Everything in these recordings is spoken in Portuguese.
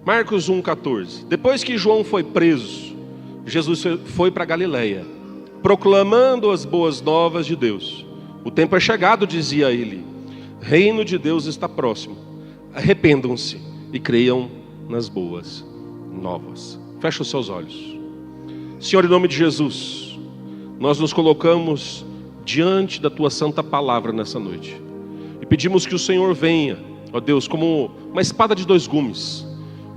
Marcos 1,14. Depois que João foi preso, Jesus foi para Galileia, proclamando as boas novas de Deus. O tempo é chegado, dizia ele. Reino de Deus está próximo. Arrependam-se e creiam nas boas novas. Feche os seus olhos. Senhor, em nome de Jesus, nós nos colocamos diante da Tua santa palavra nessa noite. E pedimos que o Senhor venha, ó Deus, como uma espada de dois gumes.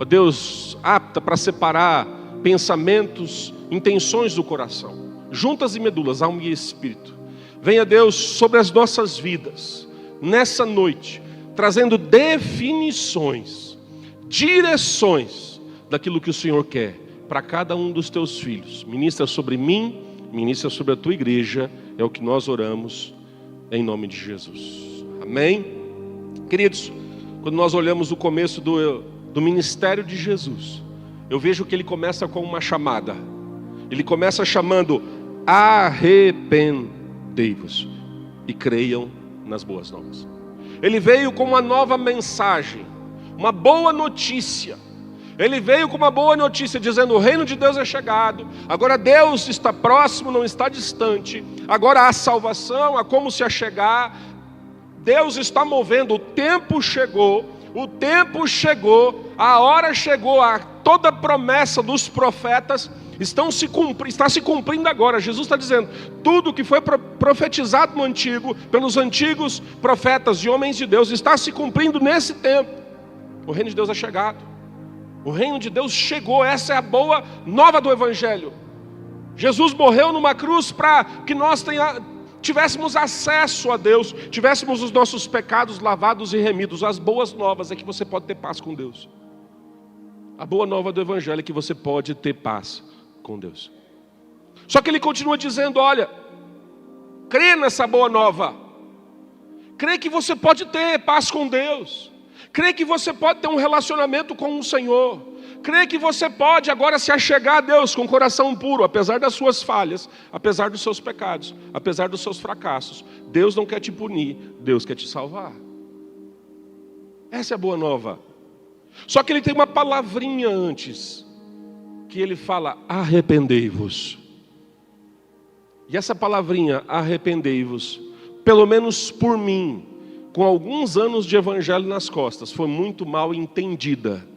Ó Deus, apta para separar pensamentos, intenções do coração, juntas e medulas, alma e espírito. Venha, Deus, sobre as nossas vidas, nessa noite, trazendo definições, direções daquilo que o Senhor quer para cada um dos Teus filhos. Ministra sobre mim, ministra sobre a Tua igreja, é o que nós oramos em nome de Jesus. Amém? Queridos, quando nós olhamos o começo do ministério de Jesus, eu vejo que ele começa com uma chamada. Ele começa chamando: arrependei-vos e creiam nas boas novas. Ele veio com uma nova mensagem, uma boa notícia. Ele veio com uma boa notícia, dizendo: o reino de Deus é chegado. Agora Deus está próximo, não está distante. Agora há salvação, há como se achegar. Deus está movendo, o tempo chegou. O tempo chegou, a hora chegou, toda a promessa dos profetas está se cumprindo agora. Jesus está dizendo: tudo que foi profetizado no antigo, pelos antigos profetas e homens de Deus, está se cumprindo nesse tempo. O reino de Deus é chegado. O reino de Deus chegou. Essa é a boa nova do Evangelho. Jesus morreu numa cruz para que nós tivéssemos acesso a Deus, tivéssemos os nossos pecados lavados e remidos. As boas novas é que você pode ter paz com Deus. A boa nova do Evangelho é que você pode ter paz com Deus. Só que ele continua dizendo: olha, crê nessa boa nova, crê que você pode ter paz com Deus, crê que você pode ter um relacionamento com o Senhor, crê que você pode agora se achegar a Deus com o coração puro, apesar das suas falhas, apesar dos seus pecados, apesar dos seus fracassos. Deus não quer te punir, Deus quer te salvar. Essa é a boa nova. Só que ele tem uma palavrinha antes, que ele fala: arrependei-vos. E essa palavrinha, arrependei-vos, pelo menos por mim, com alguns anos de evangelho nas costas, foi muito mal entendida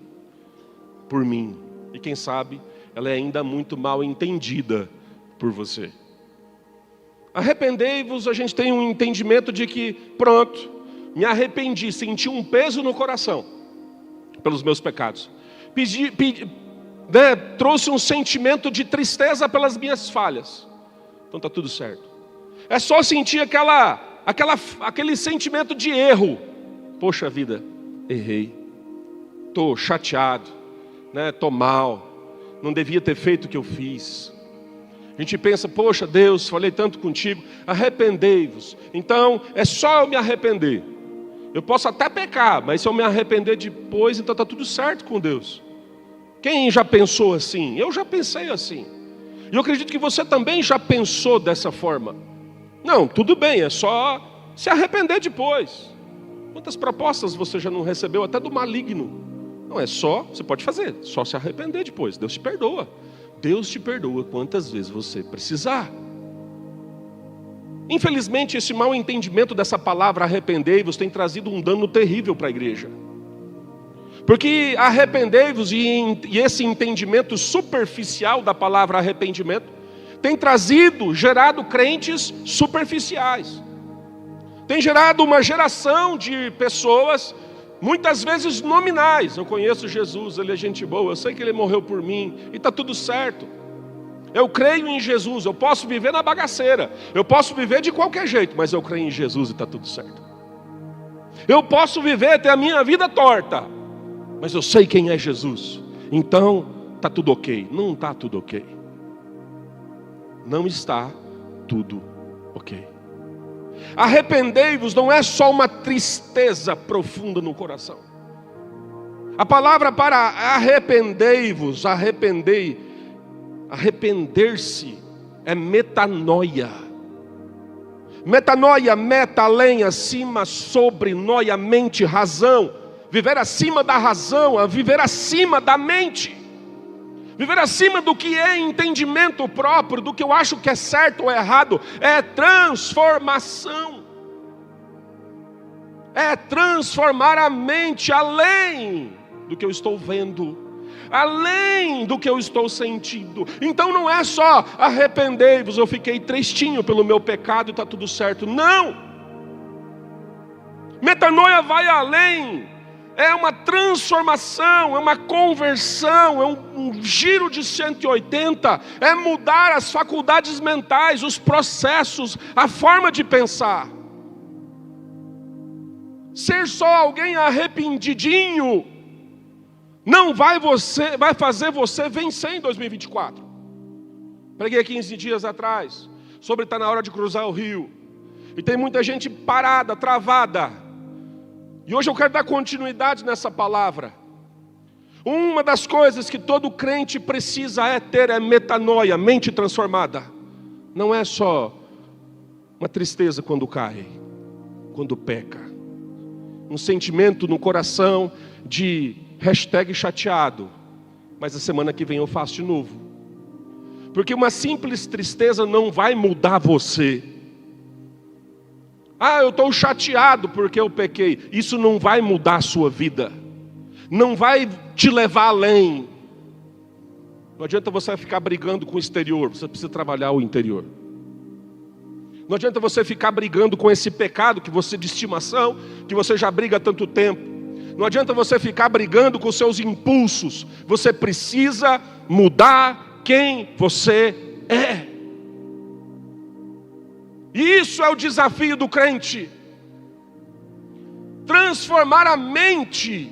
por mim. E quem sabe, ela é ainda muito mal entendida por você. Arrependei-vos, a gente tem um entendimento de que, pronto, me arrependi, senti um peso no coração pelos meus pecados. Trouxe um sentimento de tristeza pelas minhas falhas. Então está tudo certo. É só sentir aquele sentimento de erro. Poxa vida, errei. Estou chateado, estou mal. Não devia ter feito o que eu fiz. A gente pensa: poxa Deus, falei tanto contigo. Arrependei-vos. Então é só eu me arrepender. Eu posso até pecar, mas se eu me arrepender depois, então está tudo certo com Deus. Quem já pensou assim? Eu já pensei assim. E eu acredito que você também já pensou dessa forma. Não, tudo bem, é só se arrepender depois. Quantas propostas você já não recebeu, até do maligno? Não, é só, você pode fazer, só se arrepender depois. Deus te perdoa. Deus te perdoa quantas vezes você precisar. Infelizmente, esse mau entendimento dessa palavra arrependei-vos tem trazido um dano terrível para a igreja. Porque arrependei-vos e esse entendimento superficial da palavra arrependimento tem gerado crentes superficiais. Tem gerado uma geração de pessoas, muitas vezes nominais. Eu conheço Jesus, Ele é gente boa, eu sei que Ele morreu por mim e está tudo certo. Eu creio em Jesus, eu posso viver na bagaceira, eu posso viver de qualquer jeito, mas eu creio em Jesus e está tudo certo. Eu posso viver, ter a minha vida torta, mas eu sei quem é Jesus, então está tudo ok. Não está tudo ok. Não está tudo ok. Arrependei-vos não é só uma tristeza profunda no coração. A palavra para arrependei-vos, arrepender-se é metanoia. Metanoia, meta, além, acima, sobre, noia, mente, razão. viver acima da razão, a viver acima da mente, viver acima do que é entendimento próprio, do que eu acho que é certo ou errado, é transformação. É transformar a mente além do que eu estou vendo, além do que eu estou sentindo. Então não é só arrependei-vos, eu fiquei tristinho pelo meu pecado e está tudo certo. Não! Metanoia vai além. É uma transformação, é uma conversão, é um giro de 180, é mudar as faculdades mentais, os processos, a forma de pensar. Ser só alguém arrependidinho não vai fazer você vencer em 2024. Preguei 15 dias atrás sobre estar na hora de cruzar o rio. E tem muita gente parada, travada. E hoje eu quero dar continuidade nessa palavra. Uma das coisas que todo crente precisa ter é metanoia, mente transformada. Não é só uma tristeza quando cai, quando peca. Um sentimento no coração de #chateado. Mas a semana que vem eu faço de novo. Porque uma simples tristeza não vai mudar você. Eu estou chateado porque eu pequei. Isso não vai mudar a sua vida. Não vai te levar além. Não adianta você ficar brigando com o exterior. Você precisa trabalhar o interior. Não adianta você ficar brigando com esse pecado que você de estimação, que você já briga há tanto tempo. Não adianta você ficar brigando com seus impulsos. Você precisa mudar quem você é. Isso é o desafio do crente. Transformar a mente.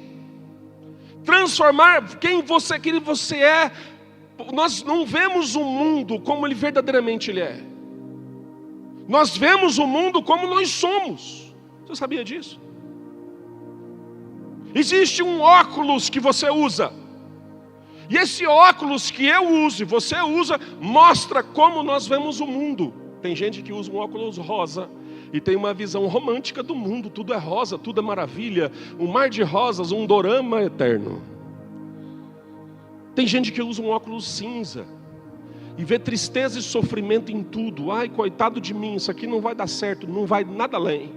Transformar quem você é. Nós não vemos o mundo como ele verdadeiramente ele é. Nós vemos o mundo como nós somos. Você sabia disso? Existe um óculos que você usa. E esse óculos que eu uso e você usa, mostra como nós vemos o mundo. Tem gente que usa um óculos rosa e tem uma visão romântica do mundo. Tudo é rosa, tudo é maravilha. Um mar de rosas, um dorama eterno. Tem gente que usa um óculos cinza e vê tristeza e sofrimento em tudo. Ai, coitado de mim, isso aqui não vai dar certo, não vai nada além.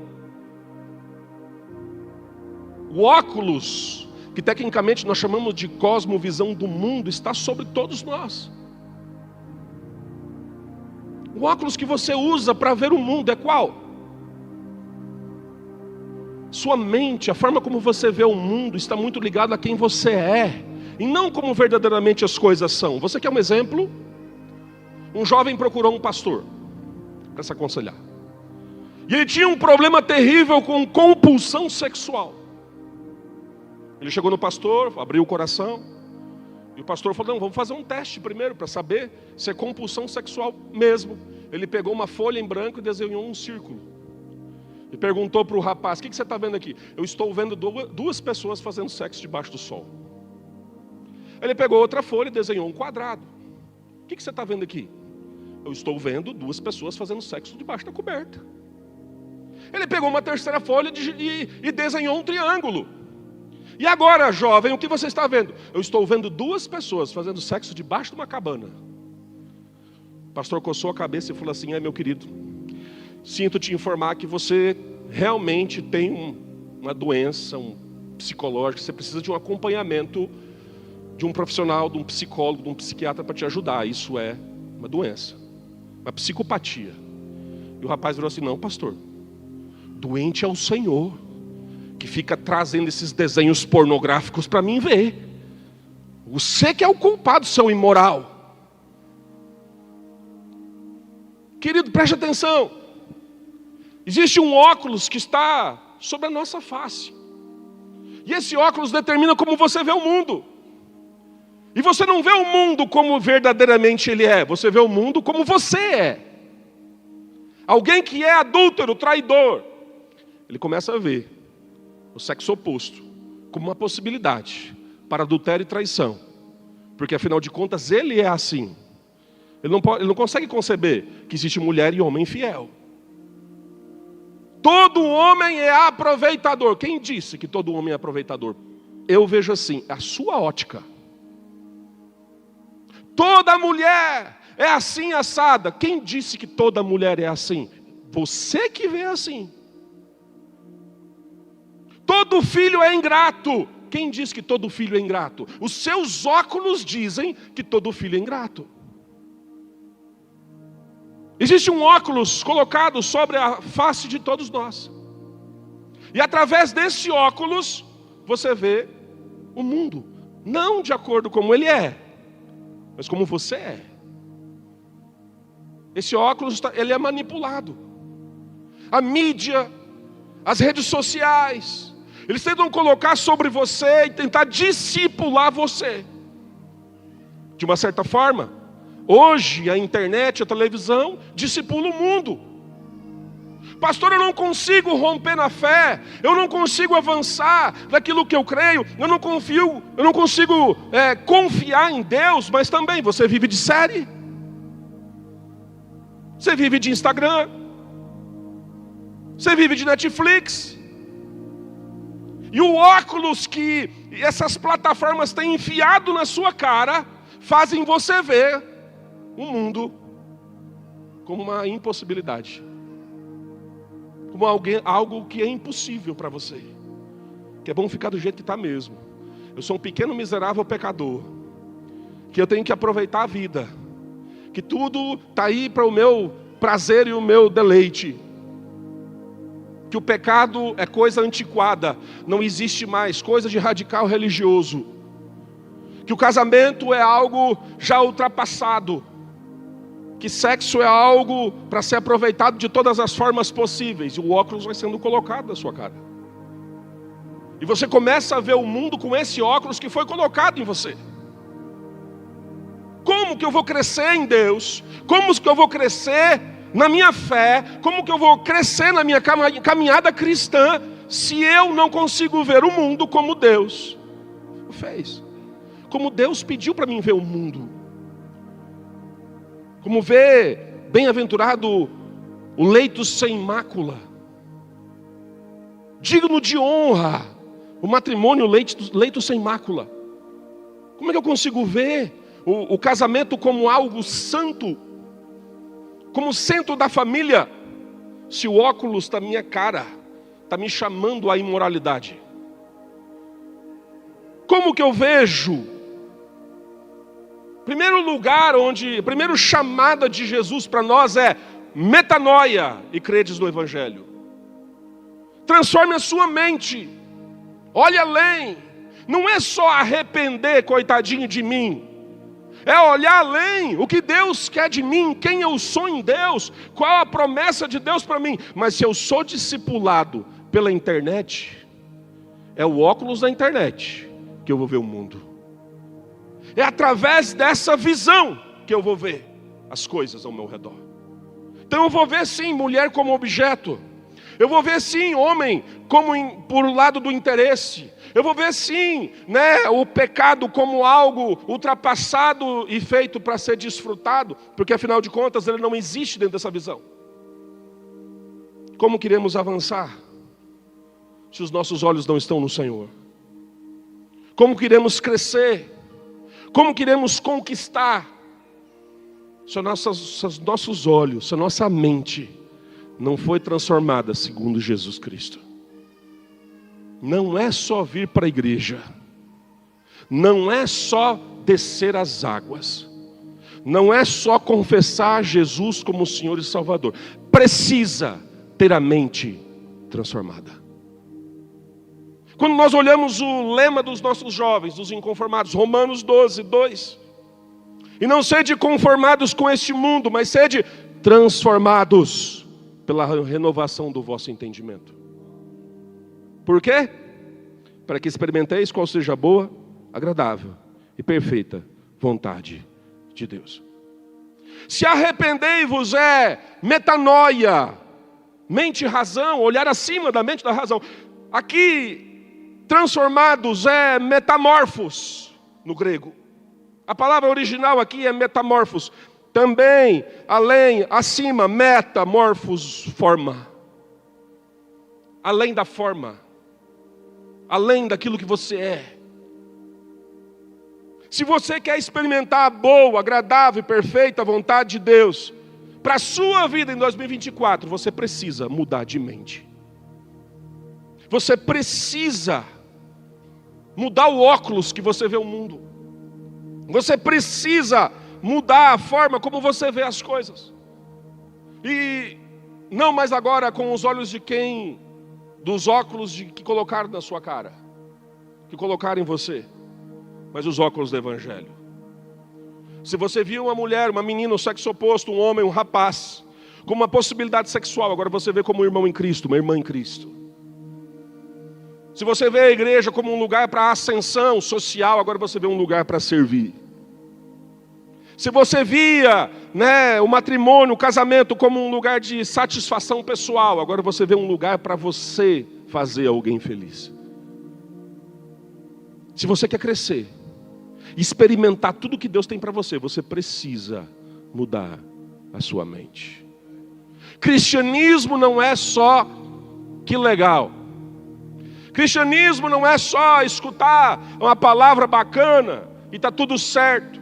O óculos, que tecnicamente nós chamamos de cosmovisão do mundo, está sobre todos nós. O óculos que você usa para ver o mundo é qual? Sua mente, a forma como você vê o mundo está muito ligada a quem você é, e não como verdadeiramente as coisas são. Você quer um exemplo? Um jovem procurou um pastor para se aconselhar. E ele tinha um problema terrível com compulsão sexual. Ele chegou no pastor, abriu o coração, e o pastor falou, não, vamos fazer um teste primeiro para saber se é compulsão sexual mesmo. Ele pegou uma folha em branco e desenhou um círculo. E perguntou para o rapaz, o que você está vendo aqui? Eu estou vendo duas pessoas fazendo sexo debaixo do sol. Ele pegou outra folha e desenhou um quadrado. O que você está vendo aqui? Eu estou vendo duas pessoas fazendo sexo debaixo da coberta. Ele pegou uma terceira folha e desenhou um triângulo. E agora, jovem, o que você está vendo? Eu estou vendo duas pessoas fazendo sexo debaixo de uma cabana. O pastor coçou a cabeça e falou assim, meu querido, sinto te informar que você realmente tem uma doença psicológica, você precisa de um acompanhamento de um profissional, de um psicólogo, de um psiquiatra para te ajudar. Isso é uma doença, uma psicopatia. E o rapaz virou assim, não, pastor, doente é o Senhor, que fica trazendo esses desenhos pornográficos para mim ver. Você que é o culpado, seu imoral. Querido, preste atenção. Existe um óculos que está sobre a nossa face. E esse óculos determina como você vê o mundo. E você não vê o mundo como verdadeiramente ele é. Você vê o mundo como você é. Alguém que é adúltero, traidor, ele começa a ver o sexo oposto como uma possibilidade para adultério e traição. Porque afinal de contas ele é assim. Ele não consegue conceber que existe mulher e homem infiel. Todo homem é aproveitador. Quem disse que todo homem é aproveitador? Eu vejo assim, a sua ótica. Toda mulher é assim assada. Quem disse que toda mulher é assim? Você que vê assim. Todo filho é ingrato. Quem diz que todo filho é ingrato? Os seus óculos dizem que todo filho é ingrato. Existe um óculos colocado sobre a face de todos nós. E através desse óculos, você vê o mundo. Não de acordo com como ele é, mas como você é. Esse óculos, ele é manipulado. A mídia, as redes sociais, eles tentam colocar sobre você e tentar discipular você. De uma certa forma, hoje a internet, a televisão, discipula o mundo. Pastor, eu não consigo romper na fé, eu não consigo avançar naquilo que eu creio, eu não consigo confiar em Deus, mas também você vive de série, você vive de Instagram, você vive de Netflix, e o óculos que essas plataformas têm enfiado na sua cara, fazem você ver o mundo como uma impossibilidade. Como algo que é impossível para você. Que é bom ficar do jeito que está mesmo. Eu sou um pequeno miserável pecador. Que eu tenho que aproveitar a vida. Que tudo está aí para o meu prazer e o meu deleite. Que o pecado é coisa antiquada. Não existe mais. Coisa de radical religioso. Que o casamento é algo já ultrapassado. Que sexo é algo para ser aproveitado de todas as formas possíveis. E o óculos vai sendo colocado na sua cara. E você começa a ver o mundo com esse óculos que foi colocado em você. Como que eu vou crescer em Deus? Como que eu vou crescer na minha fé? Como que eu vou crescer na minha caminhada cristã se eu não consigo ver o mundo como Deus fez? Como Deus pediu para mim ver o mundo. Como ver, bem-aventurado, o leito sem mácula, digno de honra, o matrimônio, leito sem mácula. Como é que eu consigo ver o casamento como algo santo, como centro da família, se o óculos da minha cara está me chamando à imoralidade? Como que eu vejo? Primeiro chamada de Jesus para nós é metanoia e credes no Evangelho. Transforme a sua mente. Olhe além. Não é só arrepender, coitadinho de mim. É olhar além. O que Deus quer de mim, quem eu sou em Deus, qual a promessa de Deus para mim. Mas se eu sou discipulado pela internet, é o óculos da internet que eu vou ver o mundo. É através dessa visão que eu vou ver as coisas ao meu redor. Então eu vou ver sim mulher como objeto. Eu vou ver sim homem como por lado do interesse. Eu vou ver sim, o pecado como algo ultrapassado e feito para ser desfrutado. Porque afinal de contas ele não existe dentro dessa visão. Como queremos avançar se os nossos olhos não estão no Senhor? Como queremos crescer? Como queremos conquistar se nossos olhos, se a nossa mente não foi transformada segundo Jesus Cristo? Não é só vir para a igreja, não é só descer as águas, não é só confessar Jesus como Senhor e Salvador. Precisa ter a mente transformada. Quando nós olhamos o lema dos nossos jovens, dos inconformados, Romanos 12, 2. E não sede conformados com este mundo, mas sede transformados pela renovação do vosso entendimento. Por quê? Para que experimenteis qual seja a boa, agradável e perfeita vontade de Deus. Se arrependei-vos é metanoia, mente e razão, olhar acima da mente e da razão. Aqui, transformados é metamorfos no grego. A palavra original aqui é metamorfos. Também, além, acima, metamorfos, forma. além da forma, além daquilo que você é. Se você quer experimentar a boa, agradável e perfeita vontade de Deus para a sua vida em 2024, você precisa mudar de mente. Você precisa mudar o óculos que você vê o mundo. Você precisa mudar a forma como você vê as coisas. E não mais agora com os olhos de quem, dos óculos que colocaram na sua cara, que colocaram em você, mas os óculos do Evangelho. Se você viu uma mulher, uma menina, um sexo oposto, um homem, um rapaz, com uma possibilidade sexual, agora você vê como um irmão em Cristo, uma irmã em Cristo. Se você vê a igreja como um lugar para ascensão social, agora você vê um lugar para servir. Se você via, o matrimônio, o casamento como um lugar de satisfação pessoal, agora você vê um lugar para você fazer alguém feliz. Se você quer crescer, experimentar tudo que Deus tem para você, você precisa mudar a sua mente. Cristianismo não é só que legal. Cristianismo não é só escutar uma palavra bacana e está tudo certo.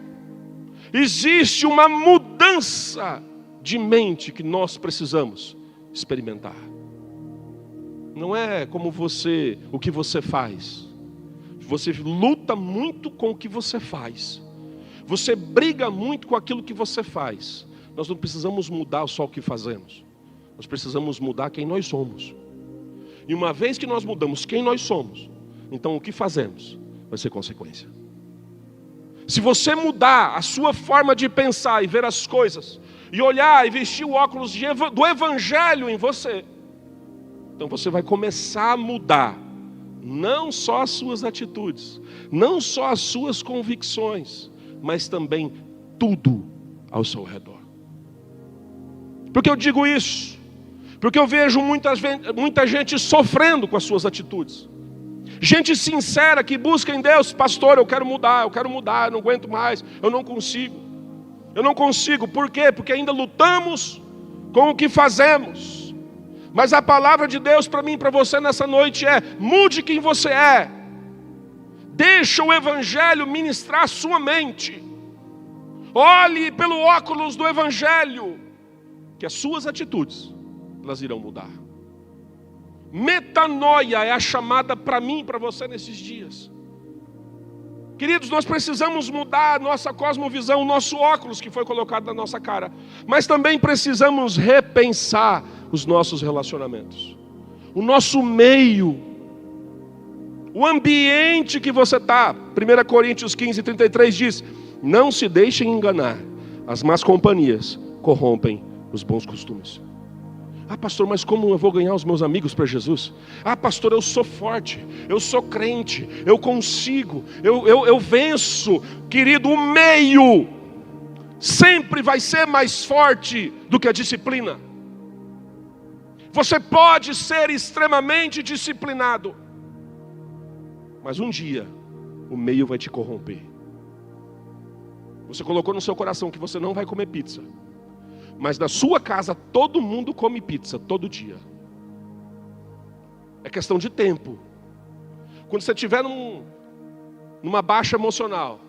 Existe uma mudança de mente que nós precisamos experimentar. Não é como o que você faz. Você luta muito com o que você faz. Você briga muito com aquilo que você faz. Nós não precisamos mudar só o que fazemos. Nós precisamos mudar quem nós somos. E uma vez que nós mudamos quem nós somos, então o que fazemos vai ser consequência. Se você mudar a sua forma de pensar e ver as coisas, e olhar e vestir o óculos do Evangelho em você, então você vai começar a mudar, não só as suas atitudes, não só as suas convicções, mas também tudo ao seu redor. Por que eu digo isso? Porque eu vejo muita gente sofrendo com as suas atitudes. Gente sincera que busca em Deus: pastor, eu quero mudar, eu não aguento mais, eu não consigo. Por quê? Porque ainda lutamos com o que fazemos. Mas a palavra de Deus para mim e para você nessa noite é: mude quem você é. Deixa o Evangelho ministrar a sua mente. Olhe pelo óculos do Evangelho, que as suas atitudes, elas irão mudar. Metanoia é a chamada para mim e para você nesses dias. Queridos, nós precisamos mudar a nossa cosmovisão, o nosso óculos que foi colocado na nossa cara. Mas também precisamos repensar os nossos relacionamentos. O nosso meio. O ambiente que você está. 1 Coríntios 15:33 diz: não se deixem enganar. As más companhias corrompem os bons costumes. Ah, pastor, mas como eu vou ganhar os meus amigos para Jesus? Ah, pastor, eu sou forte, eu sou crente, eu consigo, eu venço. Querido, o meio sempre vai ser mais forte do que a disciplina. Você pode ser extremamente disciplinado, mas um dia o meio vai te corromper. Você colocou no seu coração que você não vai comer pizza, mas na sua casa todo mundo come pizza, todo dia. É questão de tempo. Quando você estiver numa baixa emocional,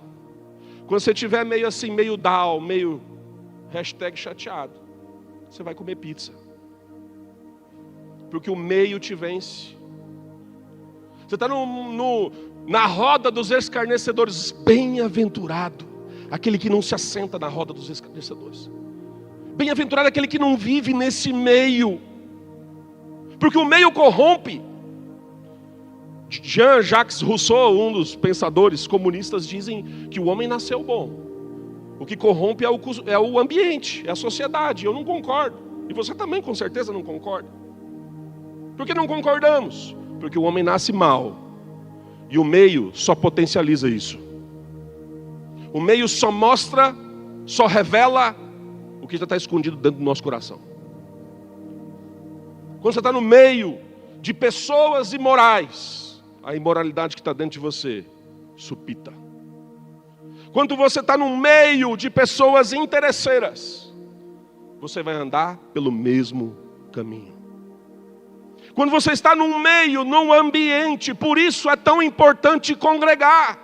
quando você estiver meio assim, meio down, meio #chateado, você vai comer pizza. Porque o meio te vence. Você está na roda dos escarnecedores. Bem-aventurado aquele que não se assenta na roda dos escarnecedores. Bem-aventurado aquele que não vive nesse meio, porque o meio corrompe. Jean-Jacques Rousseau, um dos pensadores comunistas, dizem que o homem nasceu bom. O que corrompe é o ambiente, é a sociedade. Eu não concordo, e você também com certeza não concorda. Por que não concordamos? Porque o homem nasce mal, e o meio só potencializa isso. O meio só mostra, só revela o que já está escondido dentro do nosso coração. Quando você está no meio de pessoas imorais, a imoralidade que está dentro de você supita. Quando você está no meio de pessoas interesseiras, você vai andar pelo mesmo caminho. Quando você está num meio, num ambiente, por isso é tão importante congregar.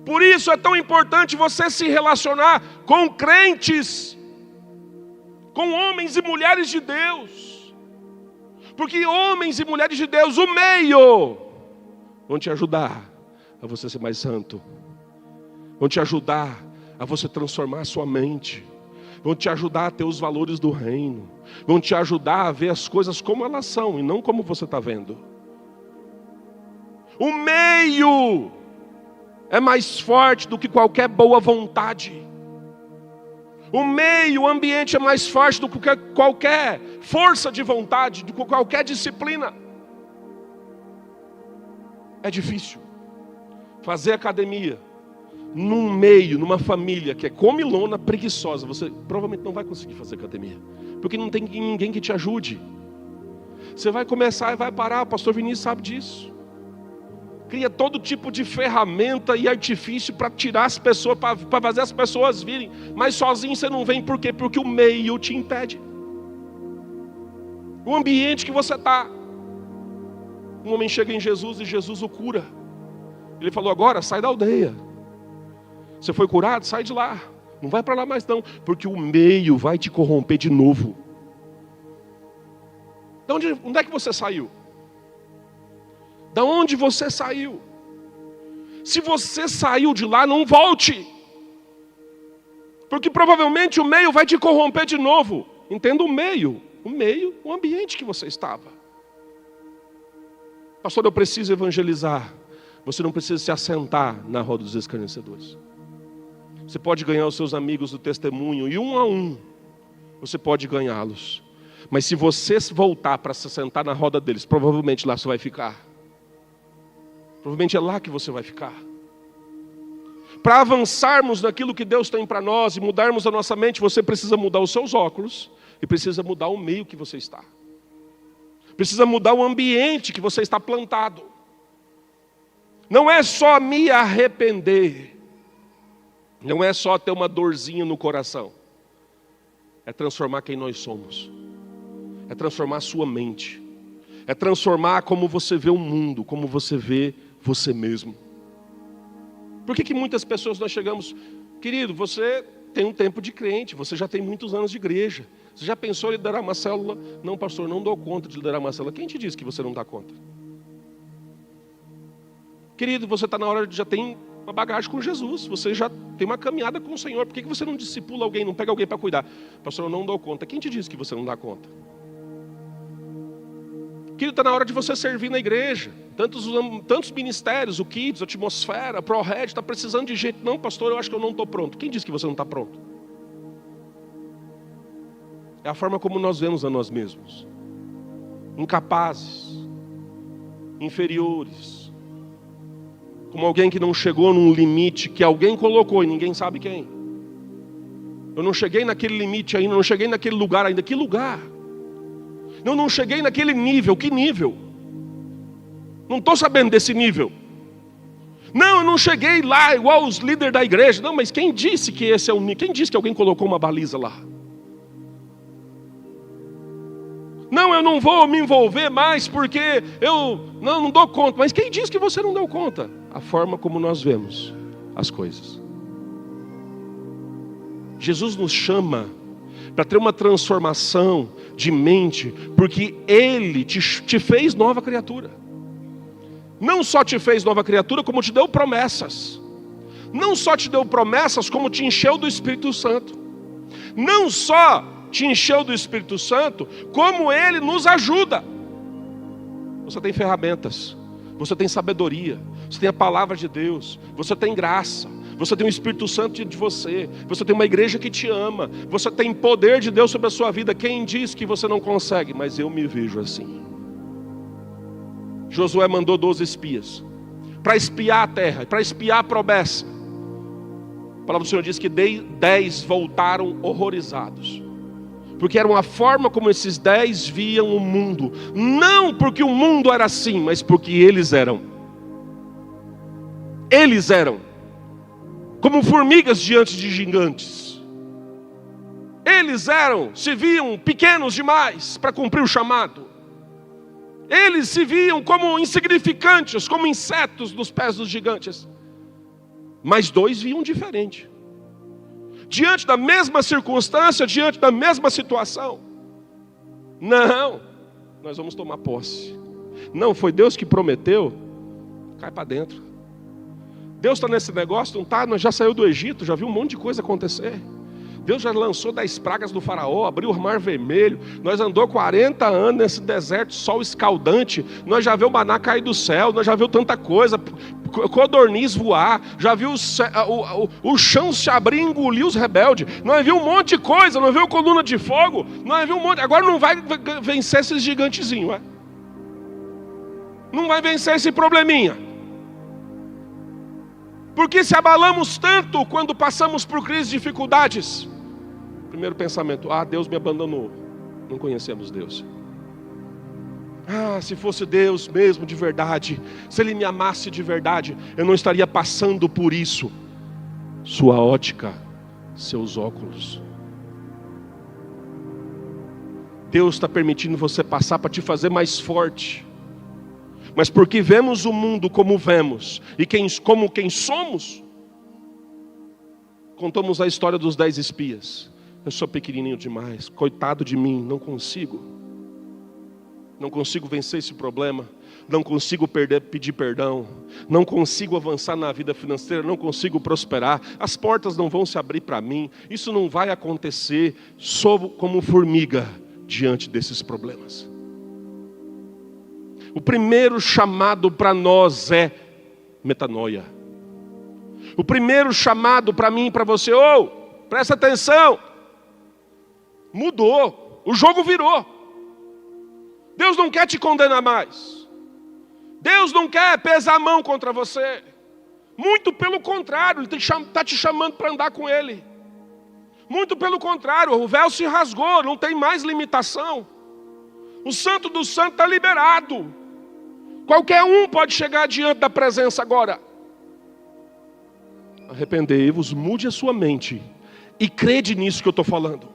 Por isso é tão importante você se relacionar com crentes, com homens e mulheres de Deus. Porque homens e mulheres de Deus, o meio, vão te ajudar a você ser mais santo. Vão te ajudar a você transformar a sua mente. Vão te ajudar a ter os valores do reino. Vão te ajudar a ver as coisas como elas são e não como você está vendo. O meio é mais forte do que qualquer boa vontade. O meio, o ambiente é mais forte do que qualquer força de vontade, do que qualquer disciplina. É difícil fazer academia num meio, numa família que é comilona, preguiçosa. Você provavelmente não vai conseguir fazer academia, porque não tem ninguém que te ajude. Você vai começar e vai parar. O pastor Vinícius sabe disso. Cria todo tipo de ferramenta e artifício para tirar as pessoas, para fazer as pessoas virem. Mas sozinho você não vem, por quê? Porque o meio te impede. O ambiente que você está. Um homem chega em Jesus e Jesus o cura. Ele falou: agora sai da aldeia. Você foi curado? Sai de lá. Não vai para lá mais não, porque o meio vai te corromper de novo. Onde é que você saiu? Da onde você saiu? Se você saiu de lá, não volte. Porque provavelmente o meio vai te corromper de novo. Entenda o meio, o ambiente que você estava. Pastor, eu preciso evangelizar. Você não precisa se assentar na roda dos escarnecedores. Você pode ganhar os seus amigos do testemunho, e um a um, você pode ganhá-los. Mas se você voltar para se sentar na roda deles, provavelmente lá você vai ficar. Provavelmente é lá que você vai ficar. Para avançarmos naquilo que Deus tem para nós e mudarmos a nossa mente, você precisa mudar os seus óculos e precisa mudar o meio que você está. Precisa mudar o ambiente que você está plantado. Não é só me arrepender. Não é só ter uma dorzinha no coração. É transformar quem nós somos. É transformar a sua mente. É transformar como você vê o mundo, como você vê você mesmo. Por que muitas pessoas nós chegamos... Querido, você tem um tempo de crente, você já tem muitos anos de igreja. Você já pensou em liderar uma célula? Não, pastor, não dou conta de liderar uma célula. Quem te disse que você não dá conta? Querido, você está na hora de já tem uma bagagem com Jesus. Você já tem uma caminhada com o Senhor. Por que você não discipula alguém, não pega alguém para cuidar? Pastor, eu não dou conta. Quem te disse que você não dá conta? Querido, está na hora de você servir na igreja. Tantos ministérios, o Kids, a Atmosfera, a ProRed, está precisando de gente. Não, pastor, eu acho que eu não estou pronto. Quem disse que você não está pronto? É a forma como nós vemos a nós mesmos. Incapazes, inferiores. Como alguém que não chegou num limite que alguém colocou e ninguém sabe quem. Eu não cheguei naquele limite ainda, não cheguei naquele lugar ainda. Que lugar? Eu não cheguei naquele nível. Que nível? Não estou sabendo desse nível. Não, eu não cheguei lá igual os líderes da igreja. Não, mas quem disse que esse é o nível? Quem disse que alguém colocou uma baliza lá? Não, eu não vou me envolver mais porque eu não dou conta. Mas quem disse que você não deu conta? A forma como nós vemos as coisas. Jesus nos chama para ter uma transformação de mente, porque Ele te fez nova criatura. Não só te fez nova criatura, como te deu promessas. Não só te deu promessas, como te encheu do Espírito Santo. Não só te encheu do Espírito Santo, como Ele nos ajuda. Você tem ferramentas, você tem sabedoria, você tem a palavra de Deus, você tem graça, você tem o Espírito Santo dentro de você, você tem uma igreja que te ama, você tem poder de Deus sobre a sua vida. Quem diz que você não consegue? Mas eu me vejo assim. Josué mandou 12 espias para espiar a terra, para espiar a promessa. A palavra do Senhor diz que 10 voltaram horrorizados, porque era uma forma como esses 10 viam o mundo. Não porque o mundo era assim, mas porque eles eram. Eles eram como formigas diante de gigantes. Eles se viam pequenos demais para cumprir o chamado. Eles se viam como insignificantes, como insetos nos pés dos gigantes. Mas 2 viam diferente. Diante da mesma circunstância, diante da mesma situação. Não, nós vamos tomar posse. Não, foi Deus que prometeu. Cai para dentro. Deus está nesse negócio, não está? Nós já saiu do Egito, já viu um monte de coisa acontecer. Deus já lançou 10 pragas do faraó, abriu o mar vermelho. Nós andou 40 anos nesse deserto, sol escaldante. Nós já viu o maná cair do céu, nós já viu tanta coisa, codorniz voar, já viu o chão se abrir e engolir os rebeldes. Nós viu um monte de coisa, nós viu coluna de fogo, nós viu um monte. Agora não vai vencer esses gigantezinhos, é? Não vai vencer esse probleminha. Porque se abalamos tanto quando passamos por crises e dificuldades. Primeiro pensamento, Deus me abandonou. Não conhecemos Deus. Se fosse Deus mesmo de verdade, se Ele me amasse de verdade, eu não estaria passando por isso. Sua ótica, seus óculos. Deus está permitindo você passar para te fazer mais forte. Mas porque vemos o mundo como vemos, e como quem somos, contamos a história dos 10 espias. Eu sou pequenininho demais, coitado de mim, não consigo vencer esse problema, não consigo pedir perdão, não consigo avançar na vida financeira, não consigo prosperar, as portas não vão se abrir para mim, isso não vai acontecer. Sou como formiga diante desses problemas. O primeiro chamado para nós é metanoia. O primeiro chamado para mim e para você, presta atenção. Mudou, o jogo virou. Deus não quer te condenar mais. Deus não quer pesar a mão contra você. Muito pelo contrário, Ele está te chamando para andar com Ele. Muito pelo contrário, o véu se rasgou, não tem mais limitação. O santo do santo está liberado. Qualquer um pode chegar diante da presença agora. Arrependei-vos, mude a sua mente e crede nisso que eu estou falando.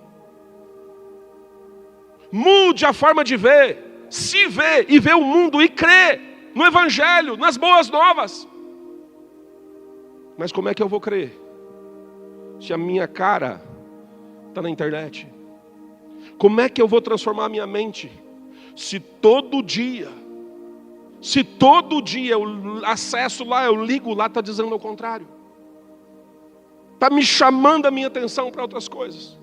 Mude a forma de ver, se ver e ver o mundo e crer no Evangelho, nas boas novas. Mas como é que eu vou crer? Se a minha cara está na internet. Como é que eu vou transformar a minha mente? Se todo dia eu acesso lá, eu ligo lá, está dizendo o contrário. Está me chamando a minha atenção para outras coisas.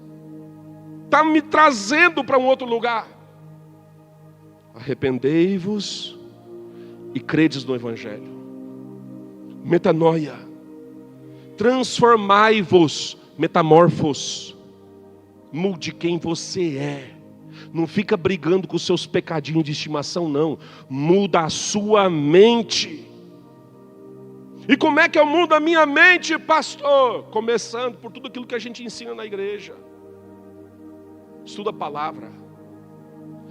Está me trazendo para um outro lugar. Arrependei-vos e credes no Evangelho. Metanoia. Transformai-vos, metamorfos. Mude quem você é. Não fica brigando com os seus pecadinhos de estimação, não. Muda a sua mente. E como é que eu mudo a minha mente, pastor? Começando por tudo aquilo que a gente ensina na igreja. Estuda a palavra.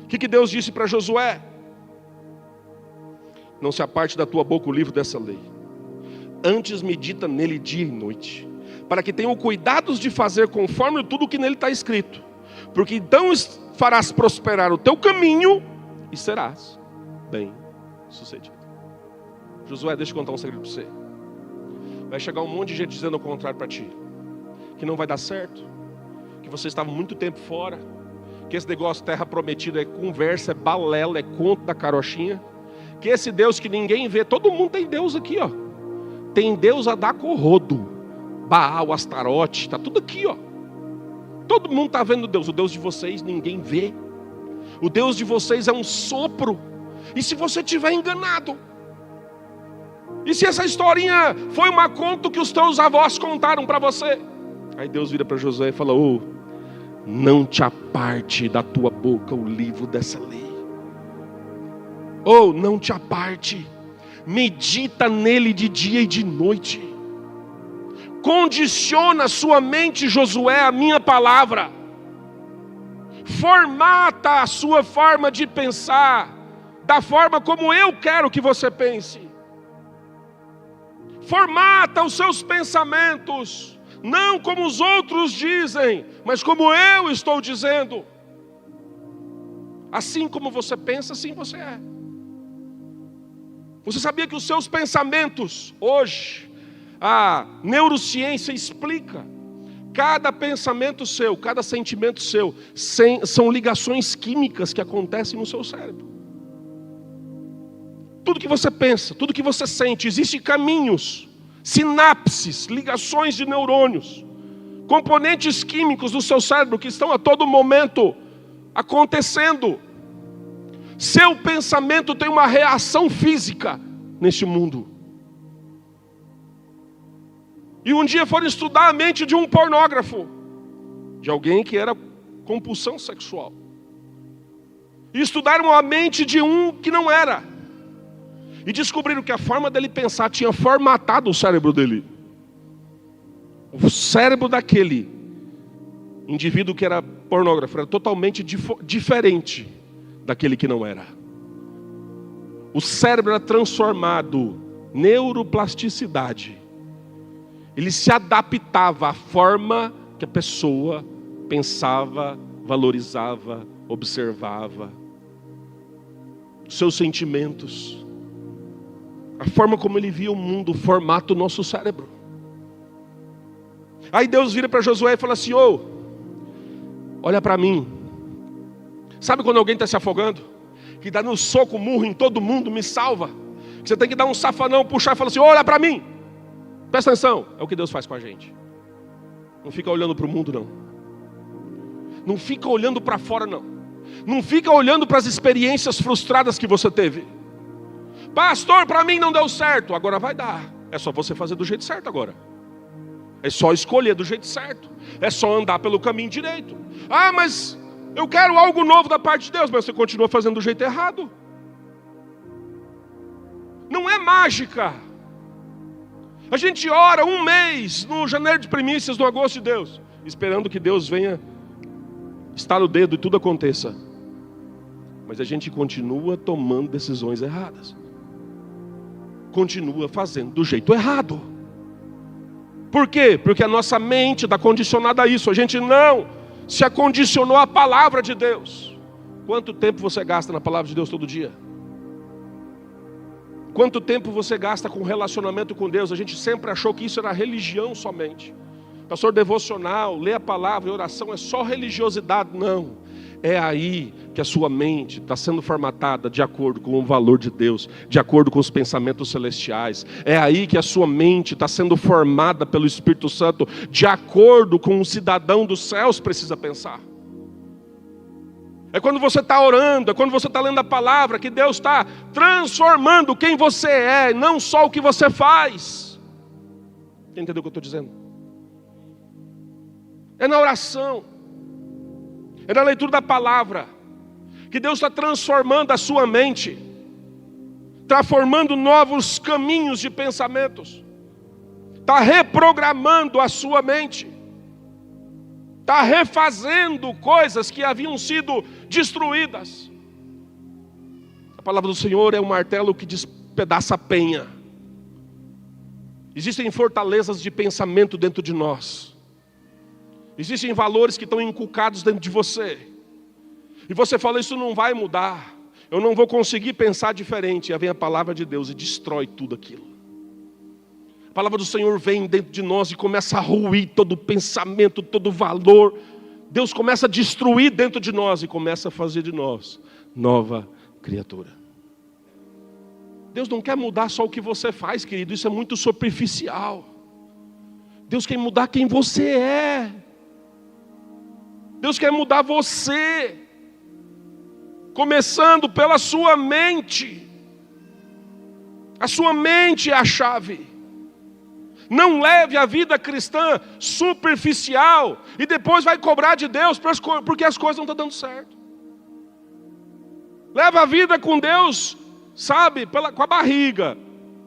O que Deus disse para Josué? Não se aparte da tua boca o livro dessa lei. Antes medita nele dia e noite, para que tenham cuidado de fazer conforme tudo o que nele está escrito. Porque então farás prosperar o teu caminho e serás bem sucedido. Josué, deixa eu contar um segredo para você. Vai chegar um monte de gente dizendo o contrário para ti. Que não vai dar certo. Que você estava muito tempo fora. Que esse negócio terra prometida é conversa, é balela, é conto da carochinha. Que esse Deus que ninguém vê. Todo mundo tem Deus aqui, ó. Tem Deus a dar corrodo. Baal, Astarote, está tudo aqui, ó. Todo mundo está vendo Deus. O Deus de vocês ninguém vê. O Deus de vocês é um sopro. E se você estiver enganado? E se essa historinha foi uma conta que os teus avós contaram para você? Aí Deus vira para Josué e fala: não te aparte da tua boca o livro dessa lei. Não te aparte. Medita nele de dia e de noite. Condiciona a sua mente, Josué, a minha palavra. Formata a sua forma de pensar da forma como eu quero que você pense. Formata os seus pensamentos, não como os outros dizem, mas como eu estou dizendo. Assim como você pensa, assim você é. Você sabia que os seus pensamentos, hoje, a neurociência explica, cada pensamento seu, cada sentimento seu, são ligações químicas que acontecem no seu cérebro. Tudo que você pensa, tudo que você sente, existem caminhos, sinapses, ligações de neurônios, componentes químicos do seu cérebro que estão a todo momento acontecendo. Seu pensamento tem uma reação física neste mundo. E um dia foram estudar a mente de um pornógrafo, de alguém que era compulsão sexual. E estudaram a mente de um que não era. E descobriram que a forma dele pensar tinha formatado o cérebro dele. O cérebro daquele indivíduo que era pornógrafo era totalmente diferente daquele que não era. O cérebro era transformado, neuroplasticidade. Ele se adaptava à forma que a pessoa pensava, valorizava, observava. Seus sentimentos, a forma como ele via o mundo, formata o nosso cérebro. Aí Deus vira para Josué e fala assim: olha para mim. Sabe quando alguém está se afogando? Que dá no soco, murro em todo mundo, me salva. Você tem que dar um safanão, puxar e falar assim: olha para mim. Presta atenção, é o que Deus faz com a gente. Não fica olhando para o mundo, não. Não fica olhando para fora, não. Não fica olhando para as experiências frustradas que você teve. Pastor, para mim não deu certo. Agora vai dar. É só você fazer do jeito certo agora. É só escolher do jeito certo. É só andar pelo caminho direito. Ah, mas eu quero algo novo da parte de Deus. Mas você continua fazendo do jeito errado. Não é mágica. A gente ora um mês no janeiro de primícias, no agosto de Deus, esperando que Deus venha estalar o dedo e tudo aconteça. Mas a gente continua tomando decisões erradas. Continua fazendo do jeito errado. Por quê? Porque a nossa mente está condicionada a isso. A gente não se acondicionou à palavra de Deus. Quanto tempo você gasta na palavra de Deus todo dia? Quanto tempo você gasta com relacionamento com Deus? A gente sempre achou que isso era religião somente. Pastor, devocional, ler a palavra e oração é só religiosidade. Não. É aí que a sua mente está sendo formatada de acordo com o valor de Deus, de acordo com os pensamentos celestiais. É aí que a sua mente está sendo formada pelo Espírito Santo, de acordo com o cidadão dos céus precisa pensar. É quando você está orando, é quando você está lendo a palavra, que Deus está transformando quem você é, não só o que você faz. Quem entendeu o que eu estou dizendo? É na oração, é na leitura da palavra, que Deus está transformando a sua mente, está formando novos caminhos de pensamentos, está reprogramando a sua mente, está refazendo coisas que haviam sido destruídas. A palavra do Senhor é um martelo que despedaça a penha. Existem fortalezas de pensamento dentro de nós. Existem valores que estão inculcados dentro de você. E você fala: isso não vai mudar. Eu não vou conseguir pensar diferente. E aí vem a palavra de Deus e destrói tudo aquilo. A palavra do Senhor vem dentro de nós e começa a ruir todo o pensamento, todo o valor. Deus começa a destruir dentro de nós e começa a fazer de nós nova criatura. Deus não quer mudar só o que você faz, querido. Isso é muito superficial. Deus quer mudar quem você é. Deus quer mudar você, começando pela sua mente. A sua mente é a chave. Não leve a vida cristã superficial e depois vai cobrar de Deus porque as coisas não estão dando certo. Leva a vida com Deus, sabe, com a barriga.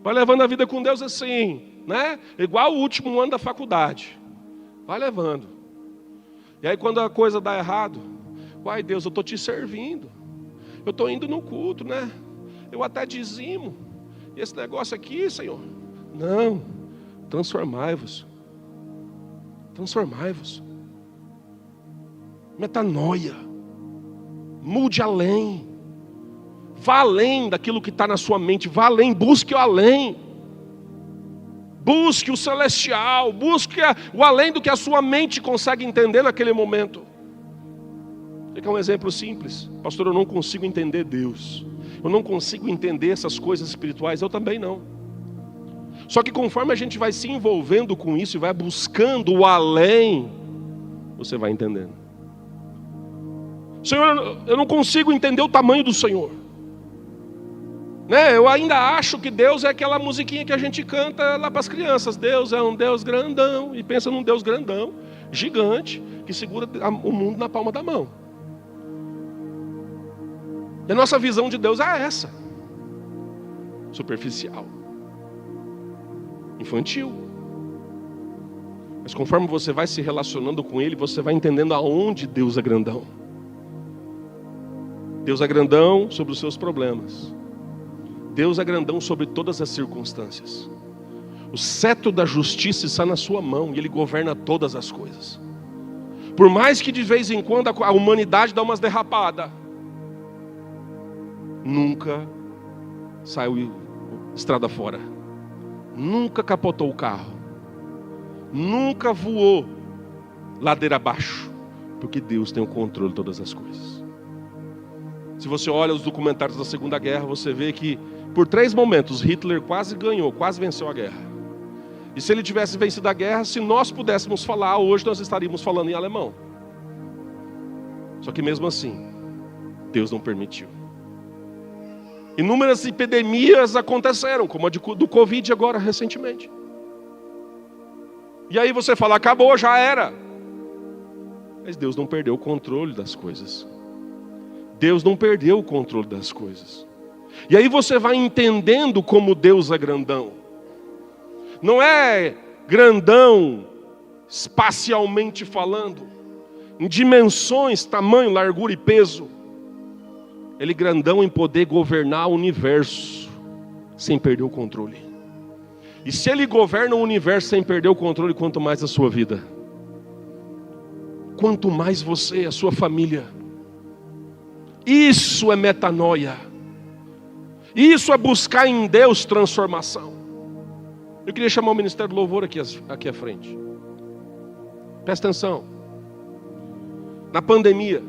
Vai levando a vida com Deus assim, né? Igual o último ano da faculdade. Vai levando. E aí quando a coisa dá errado, uai, Deus, eu estou te servindo. Eu estou indo no culto, né? Eu até dizimo. E esse negócio aqui, Senhor? Não. Transformai-vos. Transformai-vos. Metanoia. Mude além. Vá além daquilo que está na sua mente, vá além, busque o além. Busque o celestial, busque o além do que a sua mente consegue entender naquele momento. Fica um exemplo simples. Pastor, eu não consigo entender Deus. Eu não consigo entender essas coisas espirituais, eu também não. Só que conforme a gente vai se envolvendo com isso e vai buscando o além, você vai entendendo. Senhor, eu não consigo entender o tamanho do Senhor. Eu ainda acho que Deus é aquela musiquinha que a gente canta lá para as crianças. Deus é um Deus grandão. E pensa num Deus grandão, gigante, que segura o mundo na palma da mão. E a nossa visão de Deus é essa. Superficial. Infantil. Mas conforme você vai se relacionando com Ele, você vai entendendo aonde Deus é grandão. Deus é grandão sobre os seus problemas. Deus é grandão sobre todas as circunstâncias. O cetro da justiça está na sua mão e Ele governa todas as coisas. Por mais que de vez em quando a humanidade dá umas derrapadas, nunca saiu estrada fora. Nunca capotou o carro. Nunca voou ladeira abaixo. Porque Deus tem o controle de todas as coisas. Se você olha os documentários da Segunda Guerra, você vê que por 3 momentos Hitler quase ganhou, quase venceu a guerra. E se ele tivesse vencido a guerra, se nós pudéssemos falar, hoje nós estaríamos falando em alemão. Só que mesmo assim, Deus não permitiu. Inúmeras epidemias aconteceram, como a do Covid agora, recentemente. E aí você fala, acabou, já era. Mas Deus não perdeu o controle das coisas. Deus não perdeu o controle das coisas. E aí você vai entendendo como Deus é grandão. Não é grandão espacialmente falando, em dimensões, tamanho, largura e peso. Ele é grandão em poder governar o universo sem perder o controle. E se Ele governa o universo sem perder o controle, quanto mais a sua vida. Quanto mais você, a sua família. Isso é metanoia. Isso é buscar em Deus transformação. Eu queria chamar o Ministério do Louvor aqui à frente. Presta atenção. Na pandemia,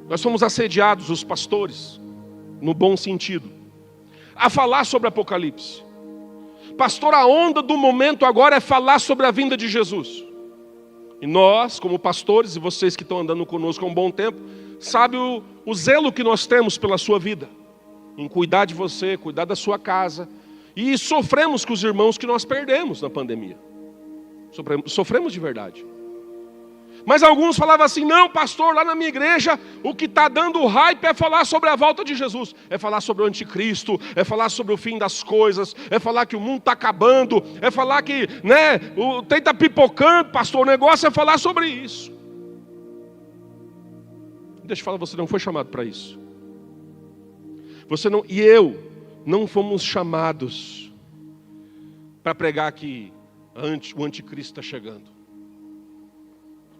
nós fomos assediados, os pastores, no bom sentido, a falar sobre Apocalipse. Pastor, a onda do momento agora é falar sobre a vinda de Jesus. E nós, como pastores, e vocês que estão andando conosco há um bom tempo, sabem o zelo que nós temos pela sua vida, em cuidar de você, cuidar da sua casa. E sofremos com os irmãos que nós perdemos na pandemia. Sofremos de verdade. Mas alguns falavam assim, não pastor, lá na minha igreja, o que está dando hype é falar sobre a volta de Jesus. É falar sobre o anticristo, é falar sobre o fim das coisas, é falar que o mundo está acabando, é falar que, o trem está pipocando, pastor, o negócio é falar sobre isso. Deixa eu falar, você não foi chamado para isso. Você não, e eu não fomos chamados para pregar que o anticristo está chegando.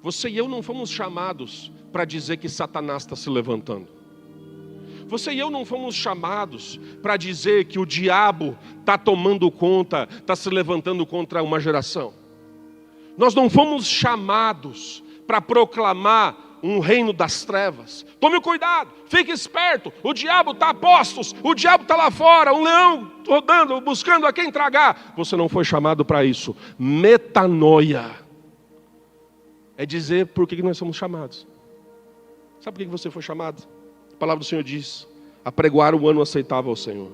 Você e eu não fomos chamados para dizer que Satanás está se levantando. Você e eu não fomos chamados para dizer que o diabo está tomando conta, está se levantando contra uma geração. Nós não fomos chamados para proclamar um reino das trevas. Tome cuidado, fique esperto, o diabo está a postos, o diabo está lá fora, um leão rodando, buscando a quem tragar. Você não foi chamado para isso. Metanoia é dizer por que nós somos chamados. Sabe por que você foi chamado? A palavra do Senhor diz, a pregoar o ano aceitável ao Senhor,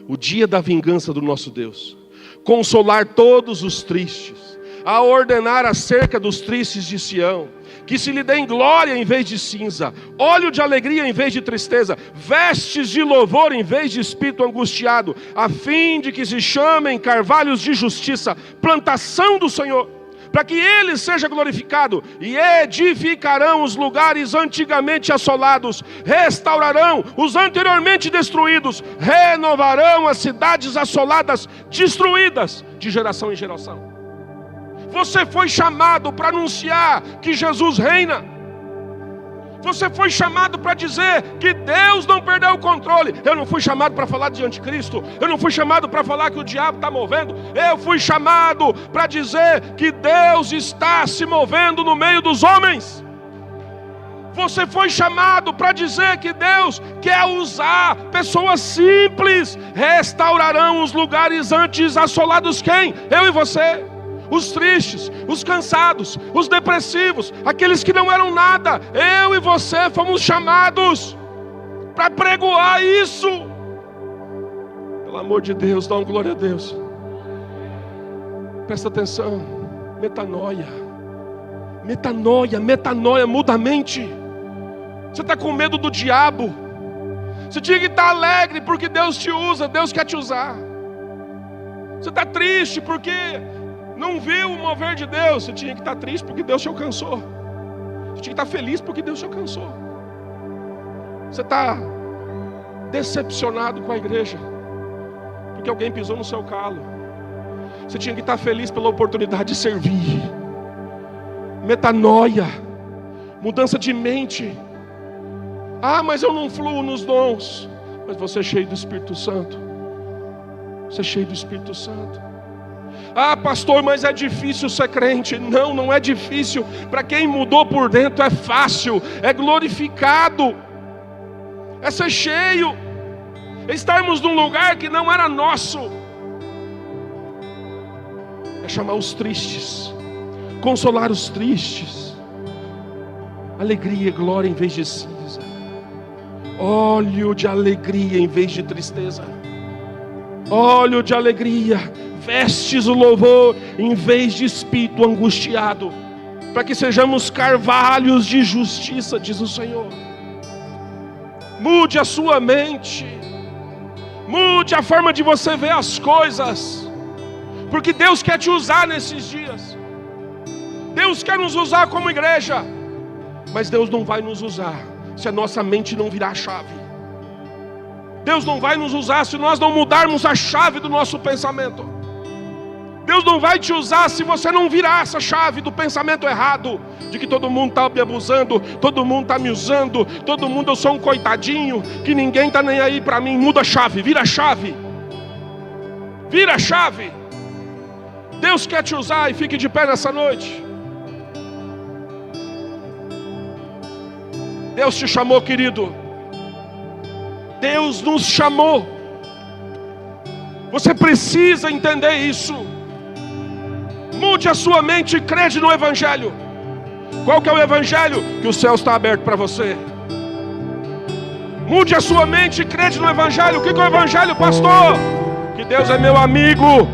o dia da vingança do nosso Deus, consolar todos os tristes, a ordenar acerca dos tristes de Sião, que se lhe dê glória em vez de cinza, óleo de alegria em vez de tristeza, vestes de louvor em vez de espírito angustiado, a fim de que se chamem carvalhos de justiça, plantação do Senhor, para que Ele seja glorificado, e edificarão os lugares antigamente assolados, restaurarão os anteriormente destruídos, renovarão as cidades assoladas, destruídas de geração em geração. Você foi chamado para anunciar que Jesus reina. Você foi chamado para dizer que Deus não perdeu o controle. Eu não fui chamado para falar de anticristo. Eu não fui chamado para falar que o diabo está movendo. Eu fui chamado para dizer que Deus está se movendo no meio dos homens. Você foi chamado para dizer que Deus quer usar pessoas simples. Restaurarão os lugares antes assolados. Quem? Eu e você. Os tristes, os cansados, os depressivos, aqueles que não eram nada. Eu e você fomos chamados para pregoar isso. Pelo amor de Deus, dá uma glória a Deus. Presta atenção. Metanoia. Metanoia, metanoia, muda a mente. Você está com medo do diabo. Você tinha que estar alegre porque Deus te usa, Deus quer te usar. Você está triste porque não viu o mover de Deus. Você tinha que estar triste porque Deus te alcançou. Você tinha que estar feliz porque Deus te alcançou. Você está decepcionado com a igreja porque alguém pisou no seu calo. Você tinha que estar feliz pela oportunidade de servir. Metanoia, mudança de mente. Ah, mas eu não fluo nos dons. Mas você é cheio do Espírito Santo. Você é cheio do Espírito Santo. Ah, pastor, mas é difícil ser crente. Não, não é difícil. Para quem mudou por dentro é fácil, é glorificado, é ser cheio, é estarmos num lugar que não era nosso. É chamar os tristes, consolar os tristes, alegria e glória em vez de cinza, óleo de alegria em vez de tristeza, óleo de alegria, vestes o louvor em vez de espírito angustiado, para que sejamos carvalhos de justiça, diz o Senhor. Mude a sua mente, mude a forma de você ver as coisas, porque Deus quer te usar nesses dias. Deus quer nos usar como igreja, mas Deus não vai nos usar se a nossa mente não virar a chave. Deus não vai nos usar se nós não mudarmos a chave do nosso pensamento. Deus não vai te usar se você não virar essa chave do pensamento errado, de que todo mundo está me abusando, todo mundo está me usando, todo mundo eu sou um coitadinho, que ninguém está nem aí para mim. Muda a chave, vira a chave. Vira a chave. Deus quer te usar, e fique de pé nessa noite. Deus te chamou, querido. Deus nos chamou. Você precisa entender isso. Mude a sua mente e crede no Evangelho. Qual que é o Evangelho? Que o céu está aberto para você. Mude a sua mente e crede no Evangelho. O que é o Evangelho, pastor? Que Deus é meu amigo.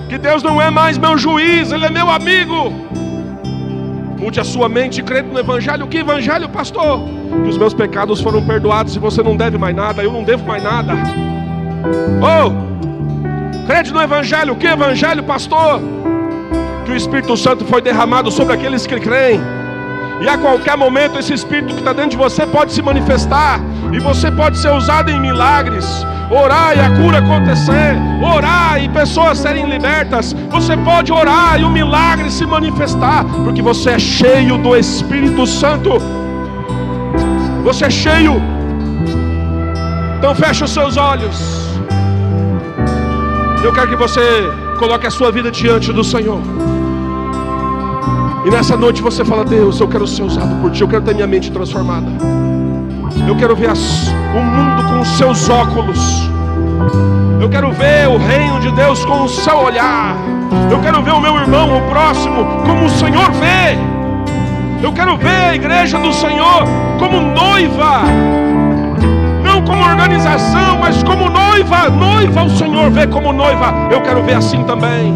Que Deus não é mais meu juiz, Ele é meu amigo. Mude a sua mente e crede no Evangelho. Que Evangelho, pastor? Que os meus pecados foram perdoados e você não deve mais nada, eu não devo mais nada. Crede no Evangelho. Que Evangelho, pastor? Que o Espírito Santo foi derramado sobre aqueles que creem, e a qualquer momento esse Espírito que está dentro de você pode se manifestar, e você pode ser usado em milagres. Orar e a cura acontecer, orar e pessoas serem libertas. Você pode orar e o milagre se manifestar, porque você é cheio do Espírito Santo. Você é cheio. Então feche os seus olhos. Eu quero que você coloque a sua vida diante do Senhor. E nessa noite você fala: Deus, eu quero ser usado por Ti. Eu quero ter minha mente transformada. Eu quero ver o mundo com os seus óculos. Eu quero ver o reino de Deus com o seu olhar. Eu quero ver o meu irmão, o próximo, como o Senhor vê. Eu quero ver a igreja do Senhor como noiva, não como organização, mas como noiva. Noiva o Senhor vê como noiva. Eu quero ver assim também.